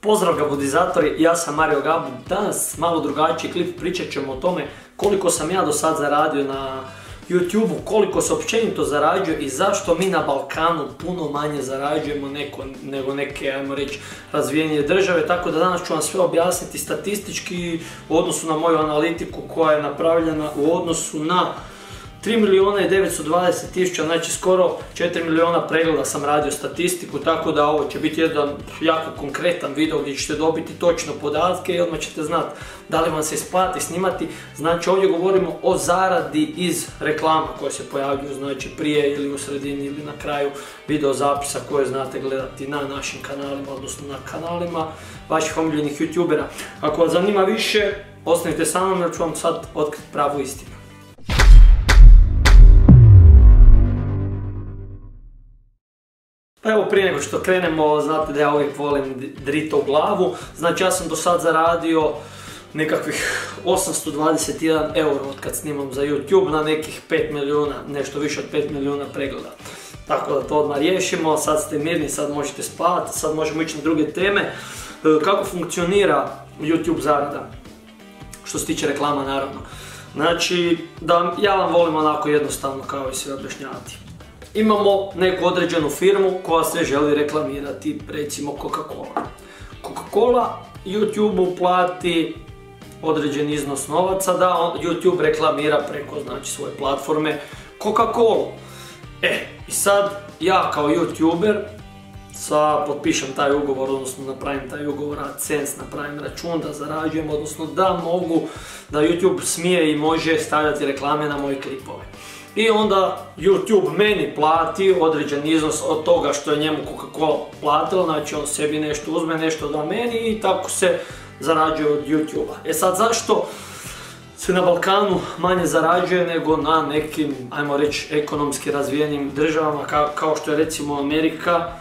Pozdrav gabudizatori, ja sam Mario Gabu. Danas malo drugačiji klip, pričat ćemo o tome koliko sam ja do sad zaradio na YouTube-u, koliko se općenito zarađuje i zašto mi na Balkanu puno manje zarađujemo nego neke, ajmo reći, razvijenije države. Tako da danas ću vam sve objasniti statistički u odnosu na moju analitiku koja je napravljena u odnosu na 3.920.000, znači skoro 4 milijuna pregleda sam radio statistiku, tako da ovo će biti jedan jako konkretan video gdje ćete dobiti točno podatke i odmah ćete znati da li vam se isplati snimati. Znači ovdje govorimo o zaradi iz reklama koje se pojavljuju, znači prije ili u sredini ili na kraju video zapisa koje znate gledati na našim kanalima, odnosno na kanalima vaših omiljenih youtubera. Ako vas zanima više, ostanite sa mnom jer ću vam sad otkriti pravu istinu. Pa evo, prije nego što krenemo, znate da ja uvijek volim drito u glavu. Znači ja sam do sad zaradio nekakvih 821 euro od kad snimam za YouTube na nekih 5 milijuna, nešto više od 5 milijuna pregleda. Tako da to odmah riješimo, sad ste mirni, sad možete spavati, sad možemo ići na druge teme. Kako funkcionira YouTube zarada, što se tiče reklama naravno. Znači, ja vam volim onako jednostavno kao i sve objašnjavati. Imamo neku određenu firmu koja se želi reklamirati, recimo Coca-Cola. Coca-Cola YouTube-u plati određen iznos novaca da YouTube reklamira preko, znači, svoje platforme Coca-Cola. I sad ja kao YouTuber potpišem taj ugovor, odnosno napravim taj ugovor AdSense, napravim račun da zarađujem, odnosno da YouTube smije i može stavljati reklame na moje klipove. I onda YouTube meni plati određen iznos od toga što je njemu Coca-Cola platila, znači on sebi nešto uzme, nešto da meni i tako se zarađuje od YouTube-a. Sad zašto se na Balkanu manje zarađuje nego na nekim, ajmo reći, ekonomski razvijenim državama kao što je recimo Amerika,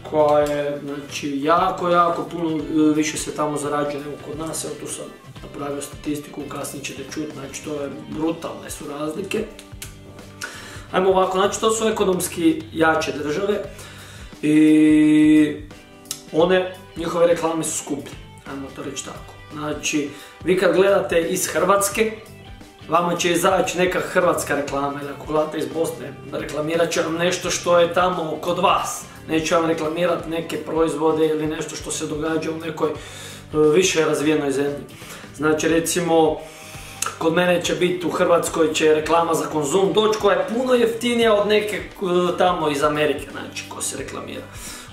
koja je, znači, jako puno više se tamo zarađuje nego kod nas. Evo tu sam napravio statistiku, kasnije ćete čuti, znači to je brutalne su razlike. Ajmo ovako, znači to su ekonomski jače države i njihove reklame su skuplje, ajmo to reći tako. Znači, vi kad gledate iz Hrvatske, vama će izaći neka hrvatska reklama, ili ako gledate iz Bosne, reklamirat će vam nešto što je tamo kod vas. Neće vam reklamirati neke proizvode ili nešto što se događa u nekoj više razvijenoj zemlji. Znači, recimo, kod mene će biti u Hrvatskoj će reklama za konzum doći koja je puno jeftinija od neke tamo iz Amerike, znači, ko se reklamira.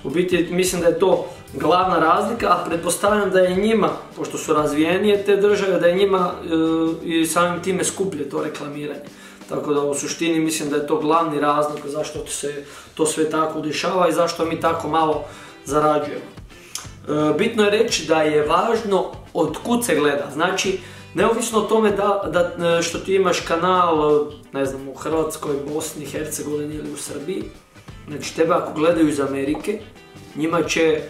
U biti mislim da je to glavna razlika, a pretpostavljam da je njima, pošto su razvijenije te države, da je njima i samim time skuplje to reklamiranje. Tako da u suštini mislim da je to glavni razlog zašto se to sve tako dešava i zašto mi tako malo zarađujemo. Bitno je reći da je važno od kud se gleda, znači neovisno o tome što ti imaš kanal, ne znam, u Hrvatskoj, Bosni, Hercegovini ili u Srbiji, znači tebe ako gledaju iz Amerike,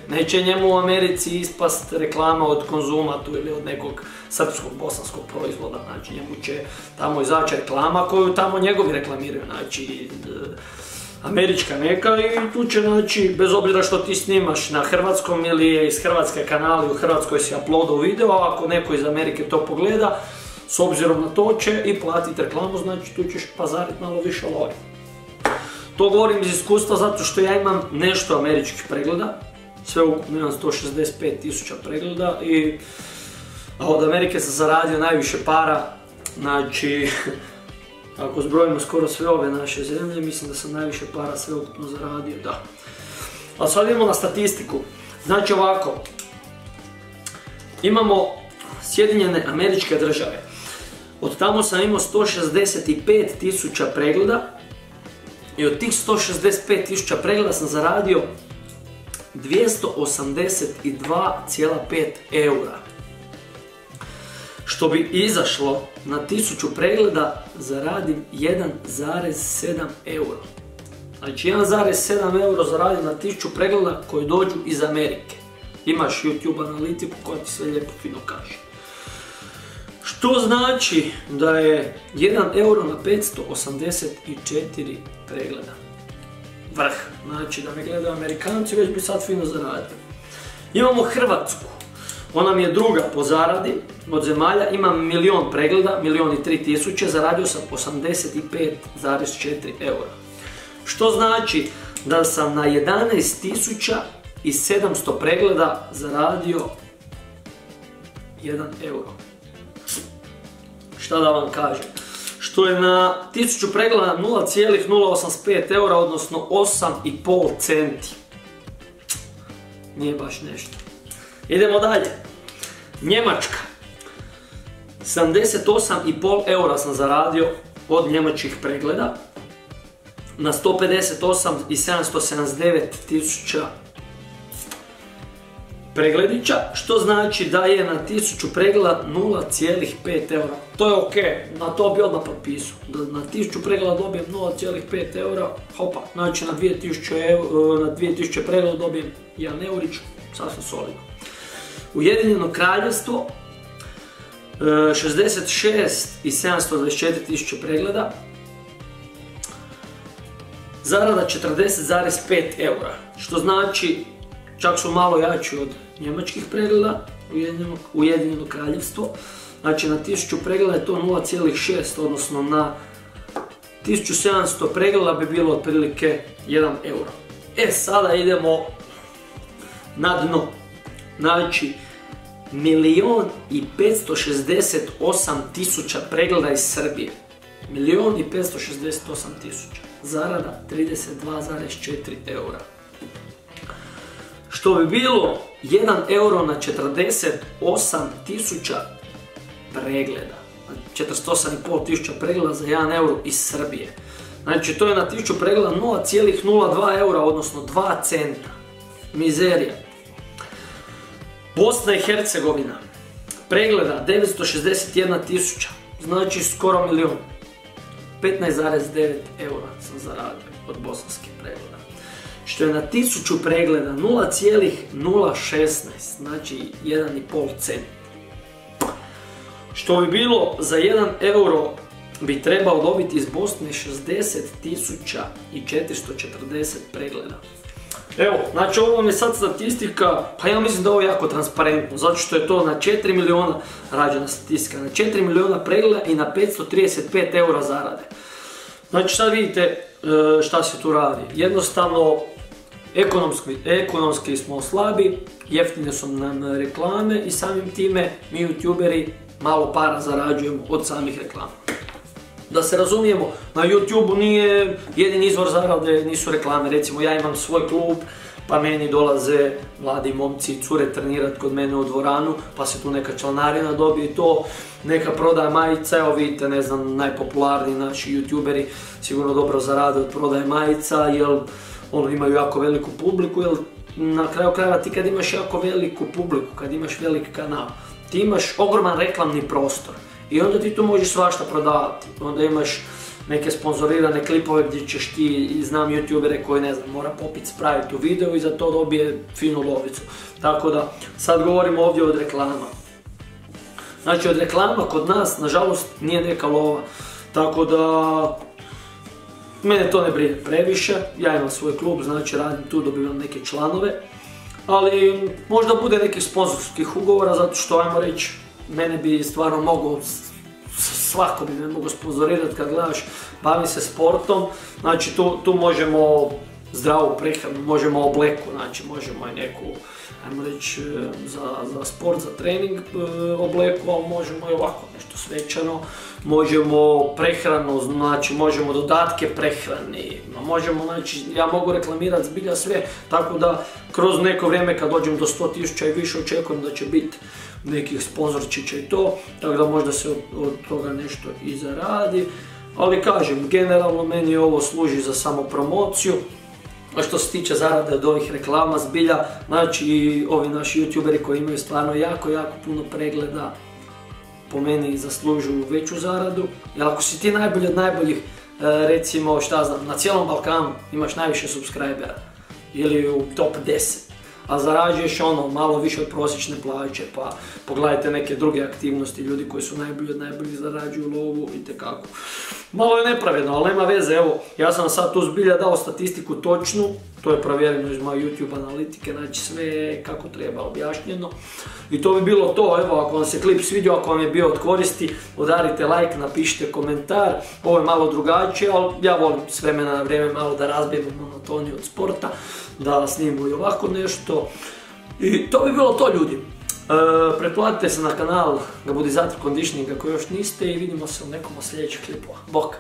neće njemu u Americi ispast reklama od Konzumatu ili od nekog srpskog, bosanskog proizvoda, znači njemu će tamo izaći reklama koju tamo njegovi reklamiraju, znači američka neka, i tu će, znači, bez obzira što ti snimaš na hrvatskom ili je iz Hrvatske kanali, u Hrvatskoj si uploadao video, ako neko iz Amerike to pogleda, s obzirom na to će i platiti reklamu, znači tu ćeš pazariti malo više love. To govorim iz iskustva zato što ja imam nešto američkih pregleda, sve ukupno imam 165.000 pregleda a od Amerike sam zaradio najviše para, znači ako zbrojimo skoro sve ove naše zemlje, mislim da sam najviše para sve ukupno zaradio, da. A sad idemo na statistiku. Znači ovako, imamo Sjedinjene Američke Države. Od tamo sam imao 165.000 pregleda i od tih 165.000 pregleda sam zaradio 282,5 eura. Što bi izašlo na 1000 pregleda zaradim 1,7 euro. Znači 1,7 euro zaradim na 1000 pregleda koji dođu iz Amerike. Imaš YouTube analitiku koja ti sve lijepo fino kaže. Što znači da je 1 euro na 584 pregleda. Vrh. Znači da me gledaju Amerikanci već bi sad fino zaradio. Imamo Hrvatsku, ona mi je druga po zaradi od zemalja, imam 1.000.000 pregleda, 1.003.000, zaradio sam 85,4 eura. Što znači da sam na 11.700 pregleda zaradio 1 euro. Šta da vam kažem? Što je na 1000 pregleda 0,085 eura, odnosno 8,5 centi. Nije baš nešto. Idemo dalje. Njemačka. 78,5 eura sam zaradio od njemačkih pregleda na 158.779.000 pregledića, što znači da je na 1000 pregleda 0,5 eura. To je ok, na to bi odmah potpisao. Da na 1000 pregleda dobijem 0,5 eura, hopa, znači na 2000 pregleda dobijem 1 eurić, sasvim solidno. Ujedinjeno Kraljevstvo, 66.724.000 pregleda, zarada 40,5 eura, što znači čak su malo jači od njemačkih pregleda, Ujedinjeno Kraljevstvo. Znači na 1000 pregleda je to 0,6, odnosno na 1700 pregleda bi bilo otprilike 1 euro. Sada idemo na dno. Znači 1.568.000 pregleda iz Srbije. 1.568.000. Zarada 32,4 eura. Što bi bilo 1 euro na 48.000 pregleda. 48.500 pregleda za 1 euro iz Srbije. Znači to je na 1000 pregleda 0,02 eura, odnosno 2 centa. Mizerija. Bosna i Hercegovina. Pregleda 961.000. Znači skoro 1.000.000. 15,9 eura sam zaradio od bosanskih pregleda. Što je na 1000 pregleda 0,016, znači 1,5 cent. Što bi bilo za 1 euro bi trebao dobiti iz Bosne 60.440 pregleda. Evo, znači ovo vam je sad statistika, pa ja mislim da ovo je jako transparentno, zato što je to na 4 miliona rađena statistika, na 4 miliona pregleda i na 535 eura zarade. Znači sad vidite šta se tu radi. Jednostavno, ekonomski smo slabi, jeftine su nam reklame i samim time mi youtuberi malo para zarađujemo od samih reklama. Da se razumijemo, na YouTubeu nije jedini izvor zarade, nisu reklame. Recimo ja imam svoj klub, pa meni dolaze mladi momci i cure trenirat kod mene u dvoranu, pa se tu neka članarina dobije to, neka prodaja majica. Evo vidite, ne znam, najpopularniji naši youtuberi sigurno dobro zarade od prodaje majica, jer imaju jako veliku publiku, jer na kraju krajeva ti kad imaš jako veliku publiku, kad imaš veliki kanal, ti imaš ogroman reklamni prostor. I onda ti tu možeš svašta prodavati, onda imaš neke sponzorirane klipove gdje ćeš ti, znam youtubere koji, ne znam, mora popit spraviti u video i za to dobije finu lovicu. Tako da, sad govorimo ovdje od reklama. Znači od reklama kod nas, nažalost, nije neka lova. Tako da, mene to ne brine previše, ja imam svoj klub, znači radim tu, dobivam neke članove. Ali možda bude nekih sponzorskih ugovora, zato što, ajmo reći, mene bi stvarno mogao, svako bi me mogao sponzorirati kad gledaš, bavi se sportom, znači tu možemo zdravu prehranu, možemo obleku, znači možemo i neku, ajmo reći, za sport, za trening obleku, ali možemo i ovako nešto svečano, možemo prehranu, znači možemo dodatke prehrani, možemo, znači ja mogu reklamirati zbilja sve, tako da kroz neko vrijeme kad dođem do 100.000 i više očekujem da će biti nekih sponzorčića i to, tako da možda se od toga nešto i zaradi, ali kažem, generalno meni ovo služi za samopromociju. A što se tiče zarade od ovih reklama, zbilja, znači ovi naši youtuberi koji imaju stvarno jako puno pregleda, po meni zaslužuju veću zaradu, jer ako si ti najbolji od najboljih, recimo šta znam, na cijelom Balkanu imaš najviše subscribera ili u top 10, a zarađuješ ono malo više od prosječne plaće, pa pogledajte neke druge aktivnosti, ljudi koji su najbolji od najboljih zarađuju lovu itekako. Malo je nepravedno, ali nema veze, evo, ja sam sad tu zbilja dao statistiku točnu, to je provjereno iz moje YouTube analitike, znači sve kako treba objašnjeno. I to bi bilo to, evo, ako vam se klip svidio, ako vam je bio od koristi, udarite like, napišite komentar, ovo je malo drugačije, ali ja volim s vremena na vrijeme malo da razbijem monotoniju od sporta, da snimimo i ovako nešto. I to bi bilo to, ljudi. Pretplatite se na kanal Gabudizator Conditioning ako još niste i vidimo se u nekom od sljedećih klipova. Bok!